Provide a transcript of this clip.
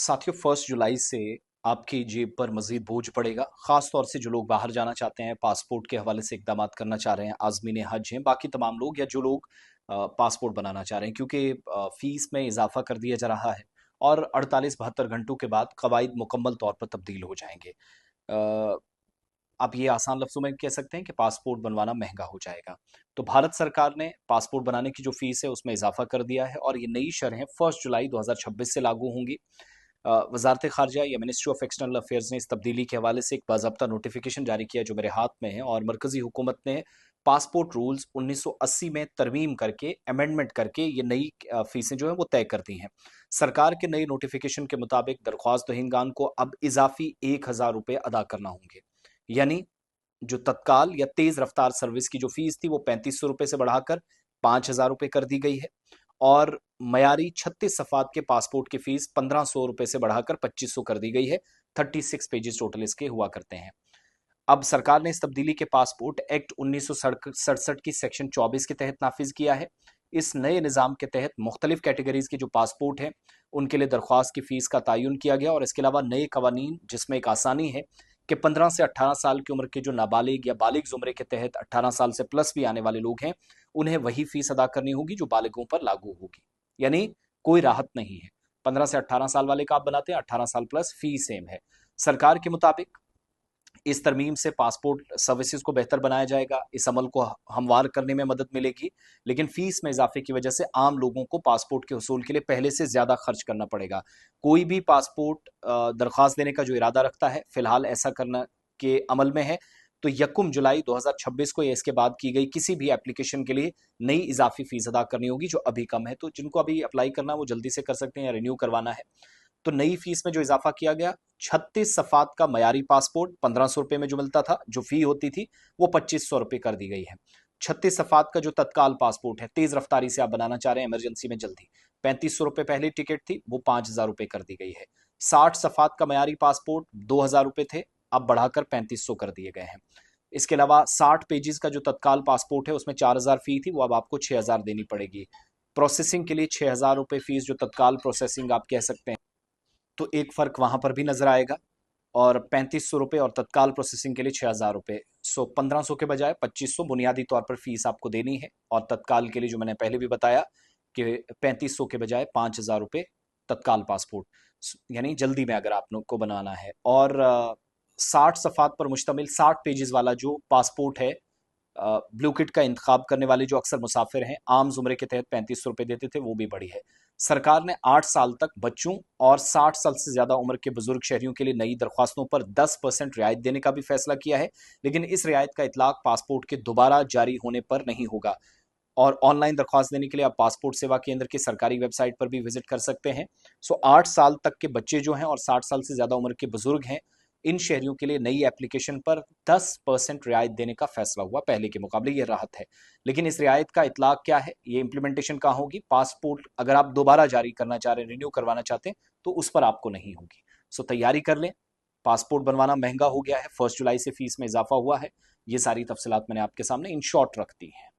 साथियों 1 जुलाई से आपकी जेब पर मजीद बोझ पड़ेगा। खास तौर से जो लोग बाहर जाना चाहते हैं, पासपोर्ट के हवाले से इकदाम करना चाह रहे हैं, आज़मीन हज हैं, बाकी तमाम लोग या जो लोग पासपोर्ट बनाना चाह रहे हैं, क्योंकि फीस में इजाफा कर दिया जा रहा है और 48-72 घंटों के बाद कवायद मुकम्मल तौर पर तब्दील हो जाएंगे। आप ये आसान लफ्ज़ों में कह सकते हैं कि पासपोर्ट बनवाना महंगा हो जाएगा। तो भारत सरकार ने पासपोर्ट बनाने की जो फीस है उसमें इजाफा कर दिया है और ये नई शरहें 1 जुलाई 2026 से लागू होंगी। वजारत खारजा या मिनिस्ट्री ऑफ एक्सटर्नल अफेयर्स ने इस तब्दीली के हवाले से एक बाज़ाब्ता नोटिफिकेशन जारी किया जो मेरे हाथ में है, और मरकजी हुकूमत ने पासपोर्ट रूल्स 1980 में तरमीम करके अमेंडमेंट करके ये नई फीसें जो है वो तय कर दी हैं। सरकार के नए नोटिफिकेशन के मुताबिक दरख्वास्त दहिंदगान को अब इजाफी 1,000 रुपये अदा करना होंगे। यानी जो तत्काल या तेज रफ्तार सर्विस की जो फीस थी वो 3500 रुपये से बढ़ाकर 5,000 रुपये कर दी गई है, और मयारी 36 सफ़ात के पासपोर्ट की फीस 1,500 रुपये से बढ़ाकर 2,500 कर दी गई है। 36 पेजेस टोटल इसके हुआ करते हैं। अब सरकार ने इस तब्दीली के पासपोर्ट एक्ट 1967 की सेक्शन 24 के तहत नाफिज किया है। इस नए निज़ाम के तहत मुख्तलिफ कैटेगरीज के जो पासपोर्ट हैं उनके लिए दरख्वास्त की फ़ीस का तयन किया गया, और इसके अलावा नए कवानीन जिसमें एक आसानी है कि 15 से 18 साल की उम्र के जो नाबालिग या बालिग ज़ुमरे के तहत 18 साल से प्लस भी आने वाले लोग हैं उन्हें वही फीस अदा करनी होगी जो बालिगों पर लागू होगी। यानी कोई राहत नहीं है। 15 से 18 साल वाले का आप बनाते हैं, 18 साल प्लस फी सेम है। सरकार के मुताबिक इस तरमीम से पासपोर्ट सर्विसेज को बेहतर बनाया जाएगा, इस अमल को हमवार करने में मदद मिलेगी, लेकिन फीस में इजाफे की वजह से आम लोगों को पासपोर्ट के हसूल के लिए पहले से ज्यादा खर्च करना पड़ेगा। कोई भी पासपोर्ट दरख्वास्त देने का जो इरादा रखता है, फिलहाल ऐसा करना के अमल में है, तो 1 जुलाई 2026 को या इसके बाद की गई किसी भी एप्लीकेशन के लिए नई इजाफी फीस अदा करनी होगी जो अभी कम है। तो जिनको अभी अप्लाई करना है वो जल्दी से कर सकते हैं या रिन्यू करवाना है। तो नई फीस में जो इजाफा किया गया, 36 सफात का मयारी पासपोर्ट 1,500 रुपये में जो मिलता था, जो फी होती थी वो 2,500 रुपये कर दी गई है। 36 सफात का जो तत्काल पासपोर्ट है, तेज रफ्तारी से आप बनाना चाह रहे हैं इमरजेंसी में जल्दी, 3500 रुपये पहले टिकट थी, वो 5,000 रुपये कर दी गई है। 60 सफात का मयारी पासपोर्ट 2,000 रुपये थे, अब बढ़ाकर 3,500 कर दिए गए हैं। इसके अलावा 60 पेजेस का जो तत्काल पासपोर्ट है उसमें 4,000 फी थी, वो अब आपको 6,000 देनी पड़ेगी। प्रोसेसिंग के लिए 6,000 रुपये फीस, जो तत्काल प्रोसेसिंग आप कह सकते हैं, तो एक फर्क वहां पर भी नजर आएगा। और 3,500 रुपये और तत्काल प्रोसेसिंग के लिए 6,000 रुपये, सो 1,500 के बजाय 2,500 बुनियादी तौर पर फीस आपको देनी है, और तत्काल के लिए जो मैंने पहले भी बताया कि 3,500 के बजाय 5,000 रुपये तत्काल पासपोर्ट, यानी जल्दी में अगर आप लोग को बनाना है। और 60 सफ़ात पर मुश्तमिल 60 पेजेस वाला जो पासपोर्ट है, ब्लू किट का इंतखाब करने वाले जो अक्सर मुसाफिर हैं, आम जुमरे के तहत 3,500 रुपये देते थे, वो भी बढ़ी है। सरकार ने 8 साल तक बच्चों और 60 साल से ज्यादा उम्र के बुजुर्ग शहरियों के लिए नई दरख्वास्तों पर 10% रियायत देने का भी फैसला किया है, लेकिन इस रियायत का इतलाक पासपोर्ट के दोबारा जारी होने पर नहीं होगा। और ऑनलाइन दरख्वास्त देने के लिए आप पासपोर्ट सेवा केंद्र की सरकारी वेबसाइट पर भी विजिट कर सकते हैं। सो 8 साल तक के बच्चे जो हैं और 60 साल से ज्यादा उम्र के बुजुर्ग हैं, इन शहरियों के लिए नई एप्लीकेशन पर 10% रियायत देने का फैसला हुआ। पहले के मुकाबले ये राहत है, लेकिन इस रियायत का इतलाक क्या है, ये इंप्लीमेंटेशन कहाँ होगी? पासपोर्ट अगर आप दोबारा जारी करना चाह रहे हैं, रिन्यू करवाना चाहते हैं, तो उस पर आपको नहीं होगी। सो तैयारी कर लें, पासपोर्ट बनवाना महंगा हो गया है, 1 जुलाई से फीस में इजाफा हुआ है। ये सारी तफसीलात मैंने आपके सामने इन शॉर्ट रख दी है।